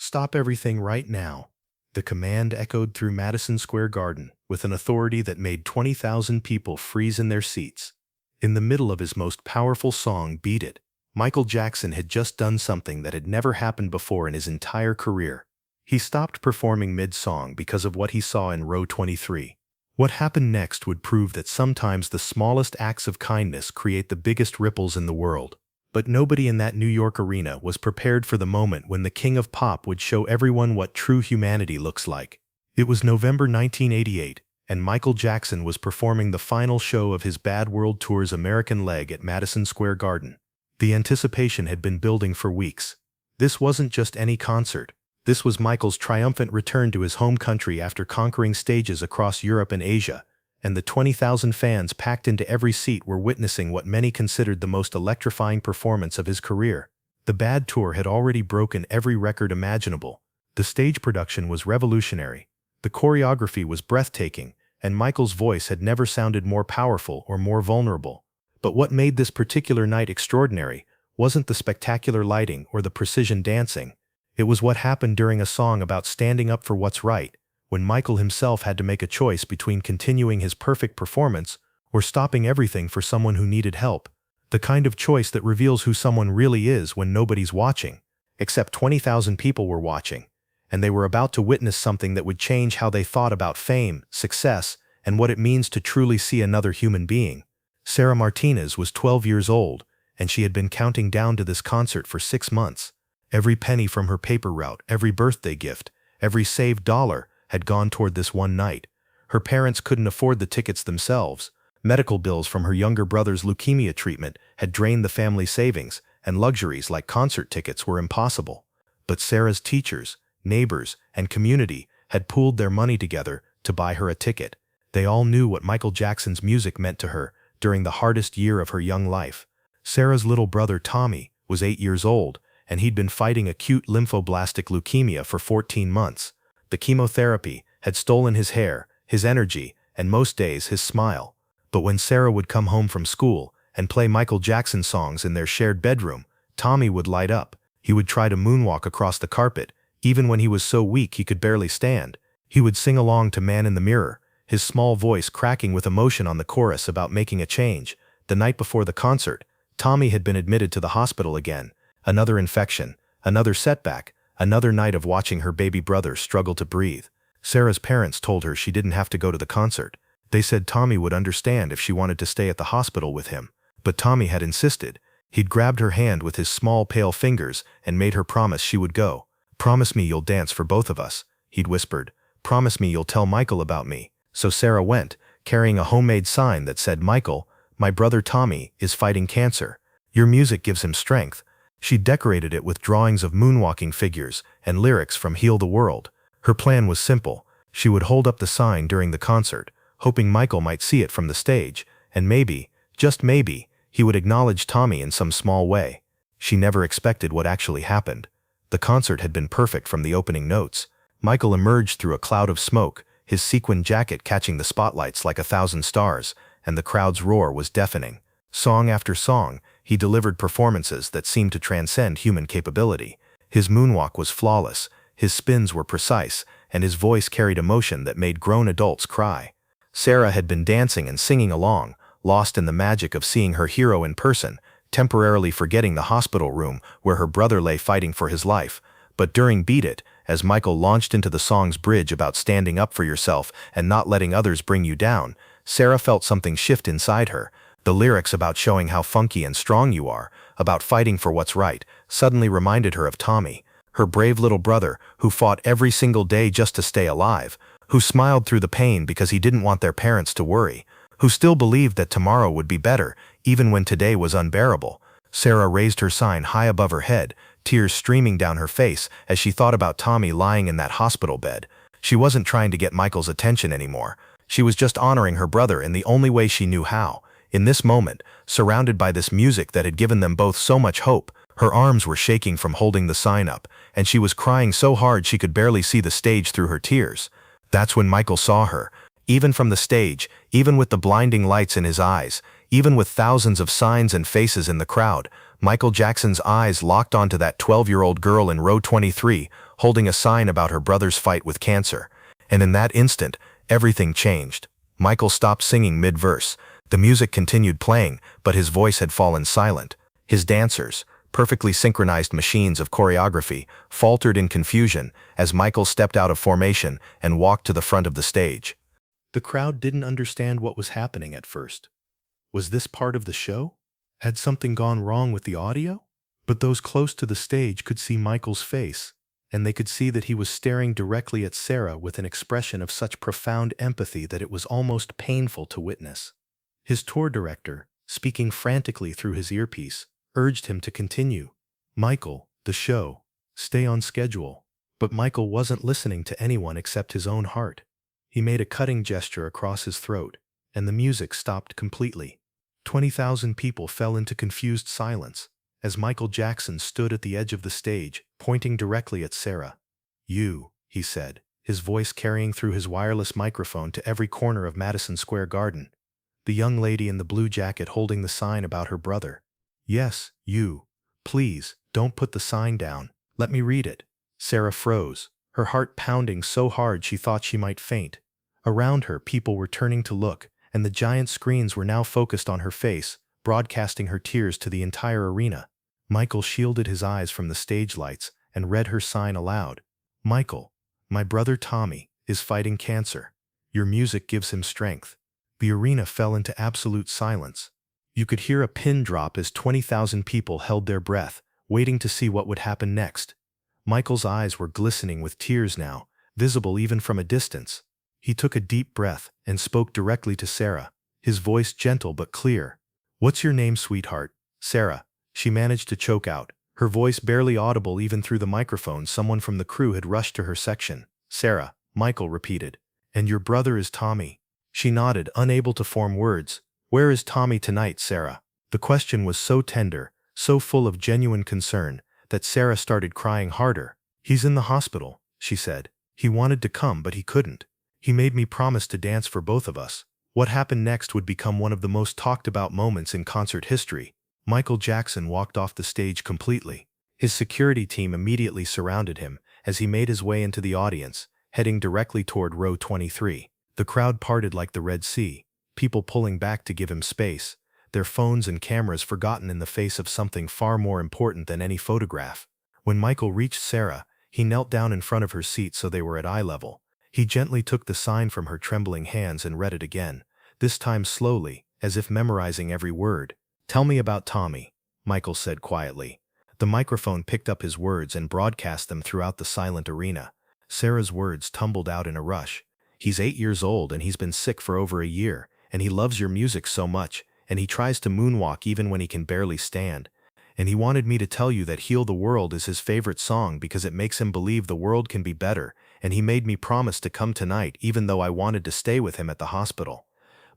"Stop everything right now." The command echoed through Madison Square Garden with an authority that made 20,000 people freeze in their seats. In the middle of his most powerful song, Beat It, Michael Jackson had just done something that had never happened before in his entire career. He stopped performing mid-song because of what he saw in row 23. What happened next would prove that sometimes the smallest acts of kindness create the biggest ripples in the world. But nobody in that New York arena was prepared for the moment when the king of pop would show everyone what true humanity looks like. It was November 1988, and Michael Jackson was performing the final show of his Bad World Tour's American leg at Madison Square Garden. The anticipation had been building for weeks. This wasn't just any concert. This was Michael's triumphant return to his home country after conquering stages across Europe and Asia, and the 20,000 fans packed into every seat were witnessing what many considered the most electrifying performance of his career. The Bad Tour had already broken every record imaginable. The stage production was revolutionary. The choreography was breathtaking, and Michael's voice had never sounded more powerful or more vulnerable. But what made this particular night extraordinary wasn't the spectacular lighting or the precision dancing. It was what happened during a song about standing up for what's right, when Michael himself had to make a choice between continuing his perfect performance or stopping everything for someone who needed help. The kind of choice that reveals who someone really is when nobody's watching. Except 20,000 people were watching, and they were about to witness something that would change how they thought about fame, success, and what it means to truly see another human being. Sarah Martinez was 12 years old, and she had been counting down to this concert for 6 months. Every penny from her paper route, every birthday gift, every saved dollar had gone toward this one night. Her parents couldn't afford the tickets themselves. Medical bills from her younger brother's leukemia treatment had drained the family savings, and luxuries like concert tickets were impossible. But Sarah's teachers, neighbors, and community had pooled their money together to buy her a ticket. They all knew what Michael Jackson's music meant to her during the hardest year of her young life. Sarah's little brother Tommy was 8 years old, and he'd been fighting acute lymphoblastic leukemia for 14 months. The chemotherapy had stolen his hair, his energy, and most days his smile. But when Sarah would come home from school and play Michael Jackson songs in their shared bedroom, Tommy would light up. He would try to moonwalk across the carpet, even when he was so weak he could barely stand. He would sing along to Man in the Mirror, his small voice cracking with emotion on the chorus about making a change. The night before the concert, Tommy had been admitted to the hospital again. Another infection, another setback, another night of watching her baby brother struggle to breathe. Sarah's parents told her she didn't have to go to the concert. They said Tommy would understand if she wanted to stay at the hospital with him. But Tommy had insisted. He'd grabbed her hand with his small pale fingers and made her promise she would go. "Promise me you'll dance for both of us," he'd whispered. "Promise me you'll tell Michael about me." So Sarah went, carrying a homemade sign that said, "Michael, my brother Tommy is fighting cancer. Your music gives him strength." She decorated it with drawings of moonwalking figures and lyrics from Heal the World. Her plan was simple. She would hold up the sign during the concert, hoping Michael might see it from the stage, and maybe, just maybe, he would acknowledge Tommy in some small way. She never expected what actually happened. The concert had been perfect from the opening notes. Michael emerged through a cloud of smoke, his sequin jacket catching the spotlights like 1,000 stars, and the crowd's roar was deafening. Song after song, he delivered performances that seemed to transcend human capability. His moonwalk was flawless, his spins were precise, and his voice carried emotion that made grown adults cry. Sarah had been dancing and singing along, lost in the magic of seeing her hero in person, temporarily forgetting the hospital room where her brother lay fighting for his life. But during Beat It, as Michael launched into the song's bridge about standing up for yourself and not letting others bring you down, Sarah felt something shift inside her. The lyrics about showing how funky and strong you are, about fighting for what's right, suddenly reminded her of Tommy, her brave little brother who fought every single day just to stay alive, who smiled through the pain because he didn't want their parents to worry, who still believed that tomorrow would be better, even when today was unbearable. Sarah raised her sign high above her head, tears streaming down her face as she thought about Tommy lying in that hospital bed. She wasn't trying to get Michael's attention anymore. She was just honoring her brother in the only way she knew how. In this moment, surrounded by this music that had given them both so much hope, her arms were shaking from holding the sign up, and she was crying so hard she could barely see the stage through her tears. That's when Michael saw her. Even from the stage, even with the blinding lights in his eyes, even with thousands of signs and faces in the crowd, Michael Jackson's eyes locked onto that 12-year-old girl in row 23, holding a sign about her brother's fight with cancer. And in that instant, everything changed. Michael stopped singing mid-verse. The music continued playing, but his voice had fallen silent. His dancers, perfectly synchronized machines of choreography, faltered in confusion as Michael stepped out of formation and walked to the front of the stage. The crowd didn't understand what was happening at first. Was this part of the show? Had something gone wrong with the audio? But those close to the stage could see Michael's face, and they could see that he was staring directly at Sarah with an expression of such profound empathy that it was almost painful to witness. His tour director, speaking frantically through his earpiece, urged him to continue. "Michael, the show. Stay on schedule." But Michael wasn't listening to anyone except his own heart. He made a cutting gesture across his throat, and the music stopped completely. 20,000 people fell into confused silence as Michael Jackson stood at the edge of the stage, pointing directly at Sarah. "You," he said, his voice carrying through his wireless microphone to every corner of Madison Square Garden. The young lady in the blue jacket holding the sign about her brother. "Yes, you. Please, don't put the sign down. Let me read it." Sarah froze, her heart pounding so hard she thought she might faint. Around her, people were turning to look, and the giant screens were now focused on her face, broadcasting her tears to the entire arena. Michael shielded his eyes from the stage lights and read her sign aloud. "Michael, my brother Tommy, is fighting cancer. Your music gives him strength." The arena fell into absolute silence. You could hear a pin drop as 20,000 people held their breath, waiting to see what would happen next. Michael's eyes were glistening with tears now, visible even from a distance. He took a deep breath and spoke directly to Sarah, his voice gentle but clear. "What's your name, sweetheart?" "Sarah," she managed to choke out, her voice barely audible even through the microphone. Someone from the crew had rushed to her section. "Sarah," Michael repeated. "And your brother is Tommy?" She nodded, unable to form words. "Where is Tommy tonight, Sarah?" The question was so tender, so full of genuine concern, that Sarah started crying harder. "He's in the hospital," she said. "He wanted to come, but he couldn't. He made me promise to dance for both of us." What happened next would become one of the most talked about moments in concert history. Michael Jackson walked off the stage completely. His security team immediately surrounded him as he made his way into the audience, heading directly toward row 23. The crowd parted like the Red Sea, people pulling back to give him space, their phones and cameras forgotten in the face of something far more important than any photograph. When Michael reached Sarah, he knelt down in front of her seat so they were at eye level. He gently took the sign from her trembling hands and read it again, this time slowly, as if memorizing every word. "Tell me about Tommy," Michael said quietly. The microphone picked up his words and broadcast them throughout the silent arena. Sarah's words tumbled out in a rush. "He's 8 years old and he's been sick for over a year, and he loves your music so much, and he tries to moonwalk even when he can barely stand. And he wanted me to tell you that Heal the World is his favorite song because it makes him believe the world can be better, and he made me promise to come tonight even though I wanted to stay with him at the hospital."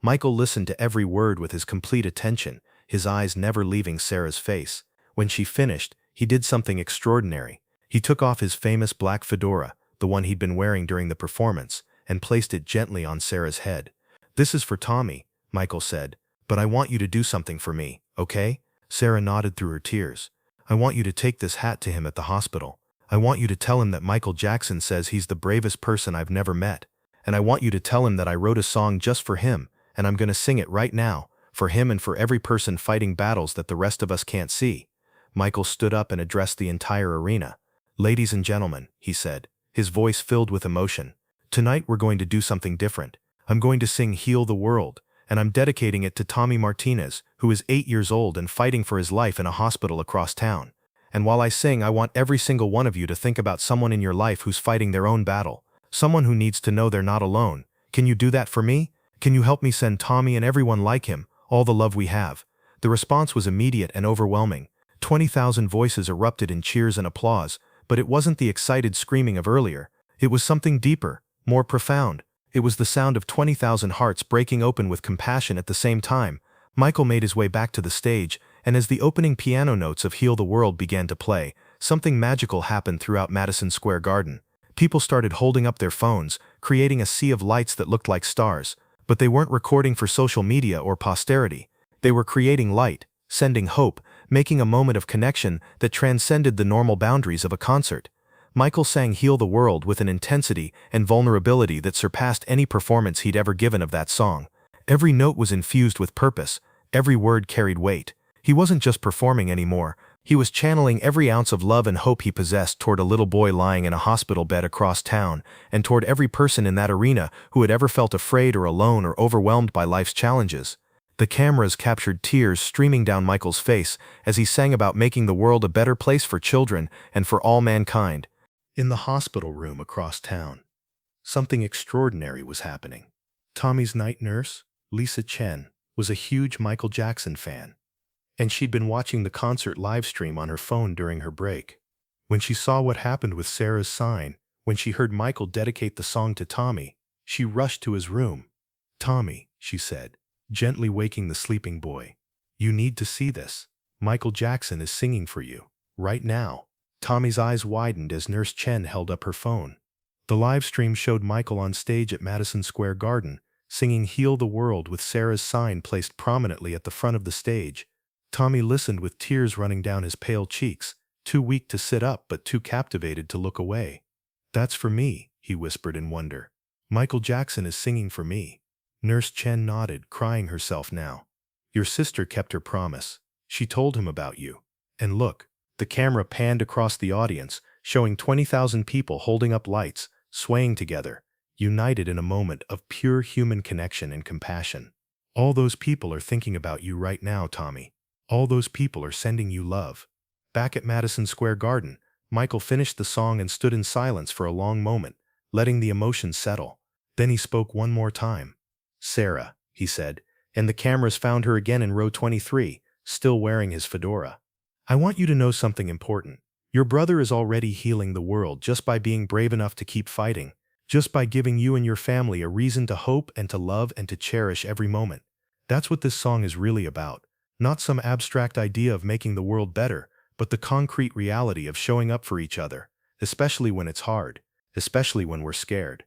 Michael listened to every word with his complete attention, his eyes never leaving Sarah's face. When she finished, he did something extraordinary. He took off his famous black fedora, the one he'd been wearing during the performance, and placed it gently on Sarah's head. "This is for Tommy," Michael said, "but I want you to do something for me, okay?" Sarah nodded through her tears. "I want you to take this hat to him at the hospital. I want you to tell him that Michael Jackson says he's the bravest person I've never met. And I want you to tell him that I wrote a song just for him, and I'm going to sing it right now, for him and for every person fighting battles that the rest of us can't see." Michael stood up and addressed the entire arena. "Ladies and gentlemen," he said, his voice filled with emotion, "tonight we're going to do something different. I'm going to sing Heal the World, and I'm dedicating it to Tommy Martinez, who is 8 years old and fighting for his life in a hospital across town. And while I sing, I want every single one of you to think about someone in your life who's fighting their own battle, someone who needs to know they're not alone. Can you do that for me? Can you help me send Tommy and everyone like him all the love we have?" The response was immediate and overwhelming. 20,000 voices erupted in cheers and applause, but it wasn't the excited screaming of earlier. It was something deeper, more profound. It was the sound of 20,000 hearts breaking open with compassion at the same time. Michael made his way back to the stage, and as the opening piano notes of Heal the World began to play, something magical happened throughout Madison Square Garden. People started holding up their phones, creating a sea of lights that looked like stars. But they weren't recording for social media or posterity. They were creating light, sending hope, making a moment of connection that transcended the normal boundaries of a concert. Michael sang Heal the World with an intensity and vulnerability that surpassed any performance he'd ever given of that song. Every note was infused with purpose, every word carried weight. He wasn't just performing anymore, he was channeling every ounce of love and hope he possessed toward a little boy lying in a hospital bed across town, and toward every person in that arena who had ever felt afraid or alone or overwhelmed by life's challenges. The cameras captured tears streaming down Michael's face as he sang about making the world a better place for children and for all mankind. In the hospital room across town, something extraordinary was happening. Tommy's night nurse, Lisa Chen, was a huge Michael Jackson fan, and she'd been watching the concert live stream on her phone during her break. When she saw what happened with Sarah's sign, when she heard Michael dedicate the song to Tommy, she rushed to his room. "Tommy," she said, gently waking the sleeping boy, "you need to see this. Michael Jackson is singing for you, right now." Tommy's eyes widened as Nurse Chen held up her phone. The live stream showed Michael on stage at Madison Square Garden, singing Heal the World with Sarah's sign placed prominently at the front of the stage. Tommy listened with tears running down his pale cheeks, too weak to sit up but too captivated to look away. "That's for me," he whispered in wonder. "Michael Jackson is singing for me." Nurse Chen nodded, crying herself now. "Your sister kept her promise. She told him about you. And look." The camera panned across the audience, showing 20,000 people holding up lights, swaying together, united in a moment of pure human connection and compassion. "All those people are thinking about you right now, Tommy. All those people are sending you love." Back at Madison Square Garden, Michael finished the song and stood in silence for a long moment, letting the emotions settle. Then he spoke one more time. "Sarah," he said, and the cameras found her again in row 23, still wearing his fedora. "I want you to know something important. Your brother is already healing the world just by being brave enough to keep fighting, just by giving you and your family a reason to hope and to love and to cherish every moment. That's what this song is really about. Not some abstract idea of making the world better, but the concrete reality of showing up for each other, especially when it's hard, especially when we're scared."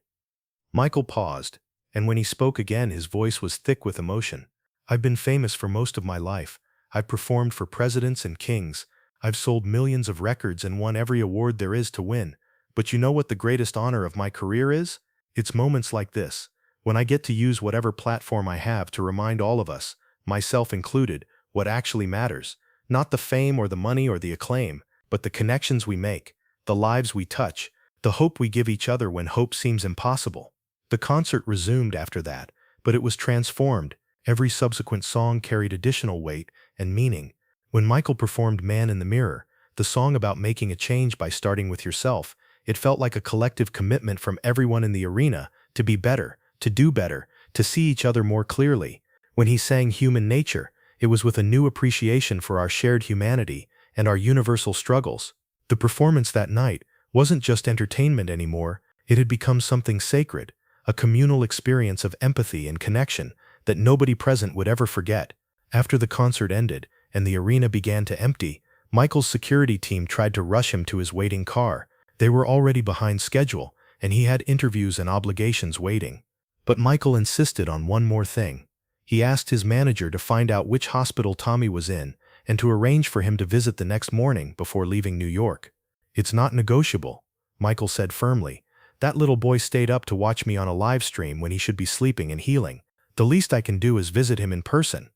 Michael paused, and when he spoke again his voice was thick with emotion. "I've been famous for most of my life. I've performed for presidents and kings. I've sold millions of records and won every award there is to win. But you know what the greatest honor of my career is? It's moments like this, when I get to use whatever platform I have to remind all of us, myself included, what actually matters. Not the fame or the money or the acclaim, but the connections we make, the lives we touch, the hope we give each other when hope seems impossible." The concert resumed after that, but it was transformed. Every subsequent song carried additional weight and meaning. When Michael performed Man in the Mirror, the song about making a change by starting with yourself, it felt like a collective commitment from everyone in the arena to be better, to do better, to see each other more clearly. When he sang Human Nature, it was with a new appreciation for our shared humanity and our universal struggles. The performance that night wasn't just entertainment anymore, it had become something sacred, a communal experience of empathy and connection that nobody present would ever forget. After the concert ended and the arena began to empty, Michael's security team tried to rush him to his waiting car. They were already behind schedule, and he had interviews and obligations waiting. But Michael insisted on one more thing. He asked his manager to find out which hospital Tommy was in and to arrange for him to visit the next morning before leaving New York. "It's not negotiable," Michael said firmly. "That little boy stayed up to watch me on a live stream when he should be sleeping and healing. The least I can do is visit him in person."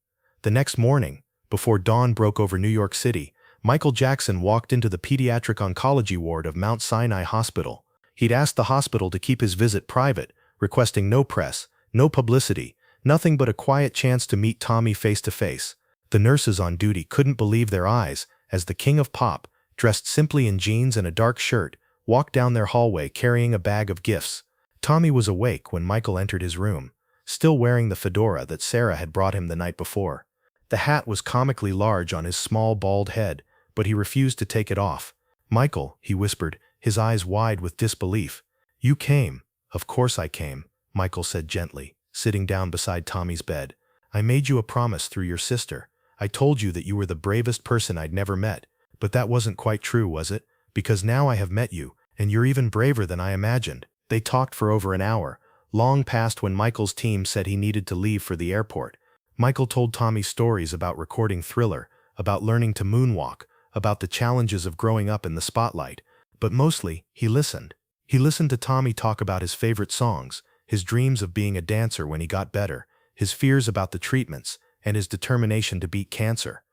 The next morning, before dawn broke over New York City, Michael Jackson walked into the pediatric oncology ward of Mount Sinai Hospital. He'd asked the hospital to keep his visit private, requesting no press, no publicity, nothing but a quiet chance to meet Tommy face to face. The nurses on duty couldn't believe their eyes as the king of pop, dressed simply in jeans and a dark shirt, walked down their hallway carrying a bag of gifts. Tommy was awake when Michael entered his room, still wearing the fedora that Sarah had brought him the night before. The hat was comically large on his small, bald head, but he refused to take it off. "Michael," he whispered, his eyes wide with disbelief. "You came." "Of course I came," Michael said gently, sitting down beside Tommy's bed. "I made you a promise through your sister. I told you that you were the bravest person I'd never met. But that wasn't quite true, was it? Because now I have met you, and you're even braver than I imagined." They talked for over an hour, long past when Michael's team said he needed to leave for the airport. Michael told Tommy stories about recording Thriller, about learning to moonwalk, about the challenges of growing up in the spotlight. But mostly, he listened. He listened to Tommy talk about his favorite songs, his dreams of being a dancer when he got better, his fears about the treatments, and his determination to beat cancer.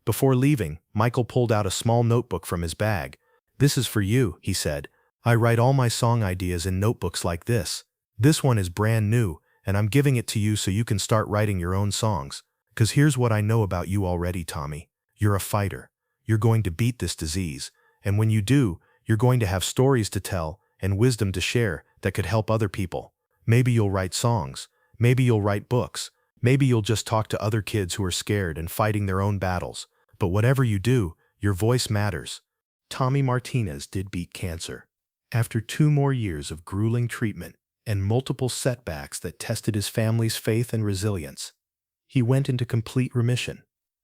Before leaving, Michael pulled out a small notebook from his bag. "This is for you," he said. "I write all my song ideas in notebooks like this. This one is brand new, and I'm giving it to you so you can start writing your own songs. 'Cause here's what I know about you already, Tommy. You're a fighter. You're going to beat this disease. And when you do, you're going to have stories to tell and wisdom to share that could help other people. Maybe you'll write songs. Maybe you'll write books. Maybe you'll just talk to other kids who are scared and fighting their own battles. But whatever you do, your voice matters." Tommy Martinez did beat cancer. After 2 more years of grueling treatment and multiple setbacks that tested his family's faith and resilience, he went into complete remission.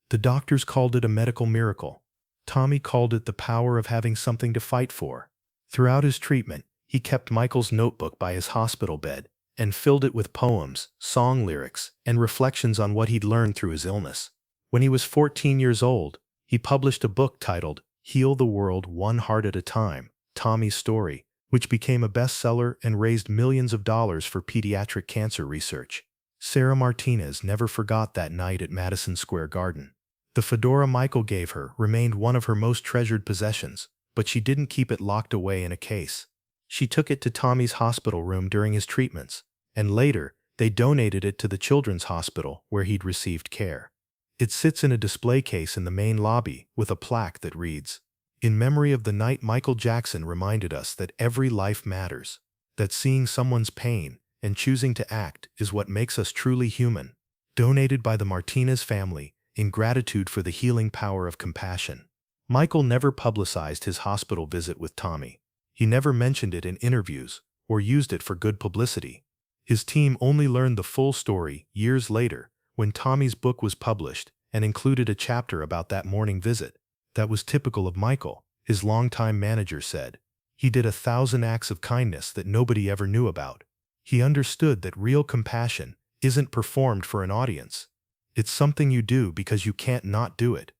The doctors called it a medical miracle. Tommy called it the power of having something to fight for. Throughout his treatment, he kept Michael's notebook by his hospital bed and filled it with poems, song lyrics, and reflections on what he'd learned through his illness. When he was 14 years old, he published a book titled "Heal the World One Heart at a Time, Tommy's Story," which became a bestseller and raised millions of dollars for pediatric cancer research. Sarah Martinez never forgot that night at Madison Square Garden. The fedora Michael gave her remained one of her most treasured possessions, but she didn't keep it locked away in a case. She took it to Tommy's hospital room during his treatments, and later, they donated it to the children's hospital where he'd received care. It sits in a display case in the main lobby with a plaque that reads, "In memory of the night Michael Jackson reminded us that every life matters, that seeing someone's pain and choosing to act is what makes us truly human. Donated by the Martinez family in gratitude for the healing power of compassion." Michael never publicized his hospital visit with Tommy. He never mentioned it in interviews or used it for good publicity. His team only learned the full story years later when Tommy's book was published and included a chapter about that morning visit. "That was typical of Michael," his longtime manager said. "He did 1,000 acts of kindness that nobody ever knew about. He understood that real compassion isn't performed for an audience. It's something you do because you can't not do it.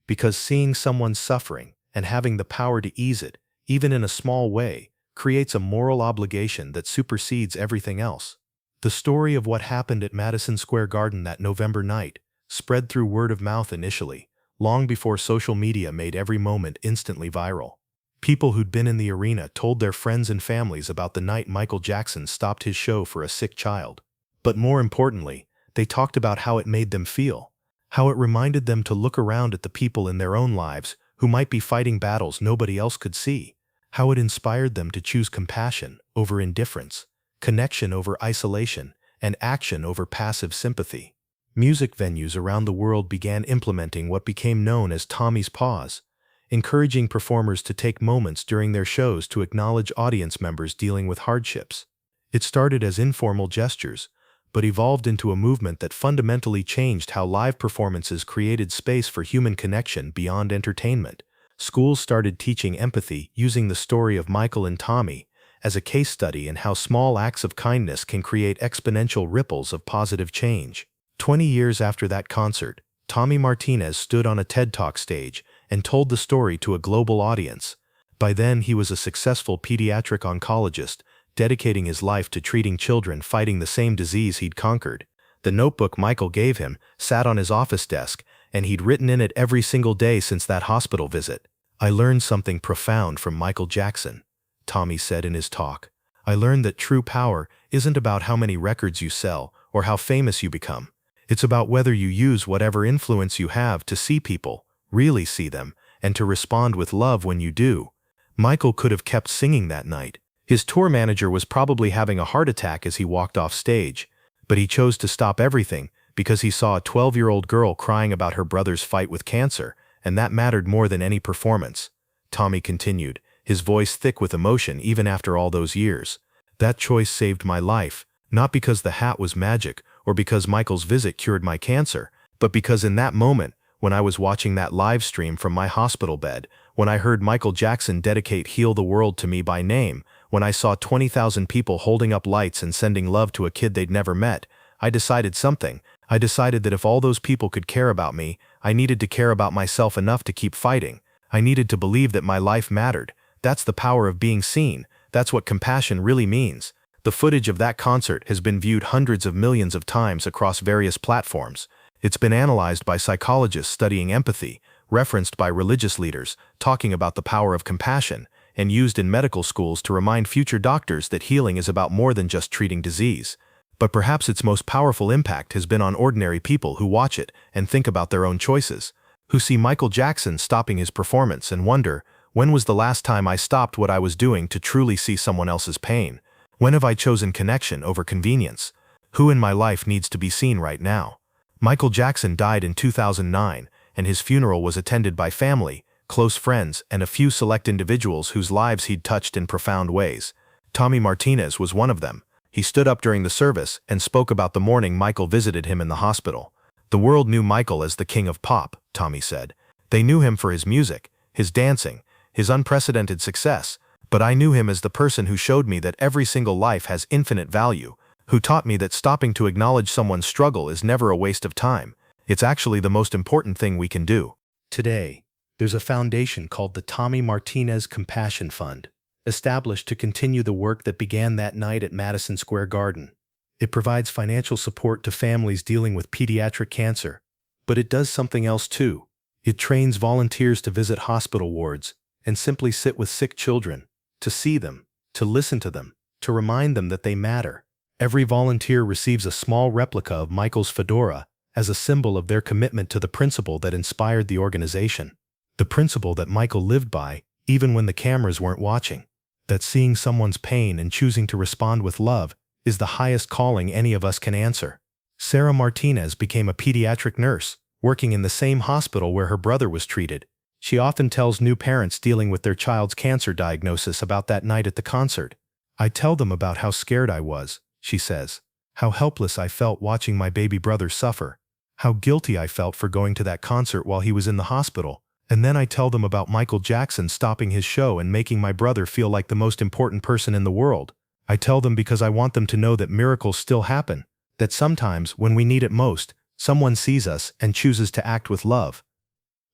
Because seeing someone suffering and having the power to ease it, even in a small way, creates a moral obligation that supersedes everything else." The story of what happened at Madison Square Garden that November night spread through word of mouth initially, long before social media made every moment instantly viral. People who'd been in the arena told their friends and families about the night Michael Jackson stopped his show for a sick child. But more importantly, they talked about how it made them feel, how it reminded them to look around at the people in their own lives who might be fighting battles nobody else could see, how it inspired them to choose compassion over indifference, connection over isolation, and action over passive sympathy. Music venues around the world began implementing what became known as Tommy's Pause, encouraging performers to take moments during their shows to acknowledge audience members dealing with hardships. It started as informal gestures, but evolved into a movement that fundamentally changed how live performances created space for human connection beyond entertainment. Schools started teaching empathy using the story of Michael and Tommy as a case study in how small acts of kindness can create exponential ripples of positive change. 20 years after that concert, Tommy Martinez stood on a TED Talk stage and told the story to a global audience. By then, he was a successful pediatric oncologist, dedicating his life to treating children fighting the same disease he'd conquered. The notebook Michael gave him sat on his office desk, and he'd written in it every single day since that hospital visit. "I learned something profound from Michael Jackson," Tommy said in his talk. "I learned that true power isn't about how many records you sell or how famous you become. It's about whether you use whatever influence you have to see people, really see them, and to respond with love when you do." Michael could have kept singing that night. His tour manager was probably having a heart attack as he walked off stage, but he chose to stop everything because he saw a 12-year-old girl crying about her brother's fight with cancer, and that mattered more than any performance. Tommy continued, his voice thick with emotion even after all those years. "That choice saved my life, not because the hat was magic or because Michael's visit cured my cancer, but because in that moment, when I was watching that live stream from my hospital bed, when I heard Michael Jackson dedicate Heal the World to me by name, when I saw 20,000 people holding up lights and sending love to a kid they'd never met, I decided something. I decided that if all those people could care about me, I needed to care about myself enough to keep fighting. I needed to believe that my life mattered, That's the power of being seen. That's what compassion really means. The footage of that concert has been viewed hundreds of millions of times across various platforms. It's been analyzed by psychologists studying empathy, referenced by religious leaders talking about the power of compassion, and used in medical schools to remind future doctors that healing is about more than just treating disease. But perhaps its most powerful impact has been on ordinary people who watch it and think about their own choices, who see Michael Jackson stopping his performance and wonder, when was the last time I stopped what I was doing to truly see someone else's pain? When have I chosen connection over convenience? Who in my life needs to be seen right now? Michael Jackson died in 2009, and his funeral was attended by family, close friends, and a few select individuals whose lives he'd touched in profound ways. Tommy Martinez was one of them. He stood up during the service and spoke about the morning Michael visited him in the hospital. The world knew Michael as the king of pop, Tommy said. They knew him for his music, his dancing, his unprecedented success, but I knew him as the person who showed me that every single life has infinite value, who taught me that stopping to acknowledge someone's struggle is never a waste of time. It's actually the most important thing we can do. Today, there's a foundation called the Tommy Martinez Compassion Fund, established to continue the work that began that night at Madison Square Garden. It provides financial support to families dealing with pediatric cancer, but it does something else too. It trains volunteers to visit hospital wards and simply sit with sick children, to see them, to listen to them, to remind them that they matter. Every volunteer receives a small replica of Michael's fedora as a symbol of their commitment to the principle that inspired the organization. The principle that Michael lived by, even when the cameras weren't watching. That seeing someone's pain and choosing to respond with love is the highest calling any of us can answer. Sarah Martinez became a pediatric nurse, working in the same hospital where her brother was treated. She often tells new parents dealing with their child's cancer diagnosis about that night at the concert. I tell them about how scared I was, she says. How helpless I felt watching my baby brother suffer. How guilty I felt for going to that concert while he was in the hospital. And then I tell them about Michael Jackson stopping his show and making my brother feel like the most important person in the world. I tell them because I want them to know that miracles still happen, that sometimes, when we need it most, someone sees us and chooses to act with love.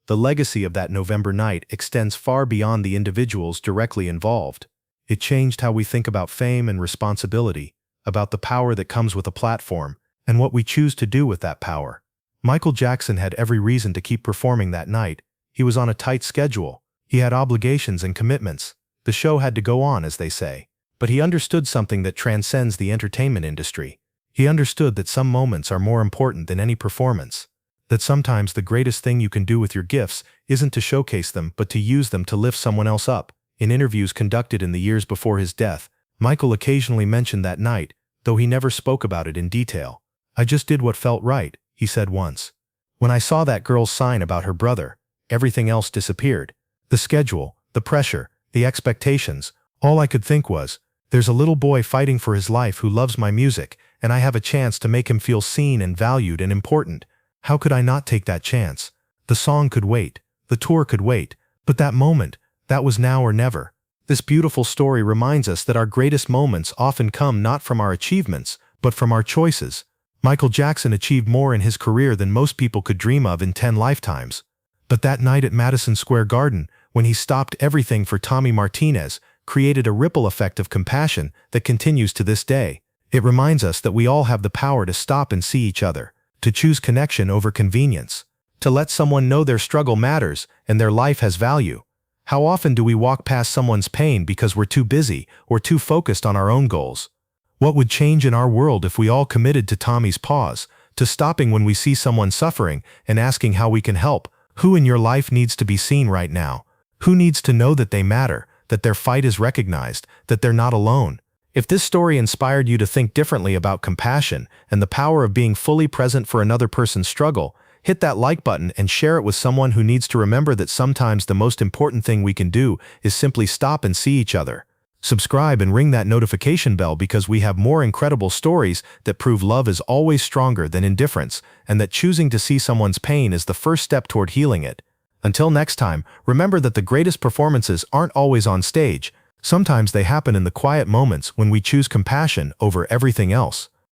The legacy of that November night extends far beyond the individuals directly involved. It changed how we think about fame and responsibility, about the power that comes with a platform, and what we choose to do with that power. Michael Jackson had every reason to keep performing that night. He was on a tight schedule. He had obligations and commitments. The show had to go on, as they say. But he understood something that transcends the entertainment industry. He understood that some moments are more important than any performance. That sometimes the greatest thing you can do with your gifts isn't to showcase them, but to use them to lift someone else up. In interviews conducted in the years before his death, Michael occasionally mentioned that night, though he never spoke about it in detail. I just did what felt right, he said once. When I saw that girl's sign about her brother, everything else disappeared. The schedule, the pressure, the expectations. All I could think was, there's a little boy fighting for his life who loves my music, and I have a chance to make him feel seen and valued and important. How could I not take that chance? The song could wait. The tour could wait. But that moment, that was now or never. This beautiful story reminds us that our greatest moments often come not from our achievements, but from our choices. Michael Jackson achieved more in his career than most people could dream of in 10 lifetimes. But that night at Madison Square Garden, when he stopped everything for Tommy Martinez, created a ripple effect of compassion that continues to this day. It reminds us that we all have the power to stop and see each other, to choose connection over convenience, to let someone know their struggle matters and their life has value. How often do we walk past someone's pain because we're too busy or too focused on our own goals? What would change in our world if we all committed to Tommy's pause, to stopping when we see someone suffering and asking how we can help? Who in your life needs to be seen right now? Who needs to know that they matter, that their fight is recognized, that they're not alone? If this story inspired you to think differently about compassion and the power of being fully present for another person's struggle, hit that like button and share it with someone who needs to remember that sometimes the most important thing we can do is simply stop and see each other. Subscribe and ring that notification bell because we have more incredible stories that prove love is always stronger than indifference and that choosing to see someone's pain is the first step toward healing it. Until next time, remember that the greatest performances aren't always on stage. Sometimes they happen in the quiet moments when we choose compassion over everything else.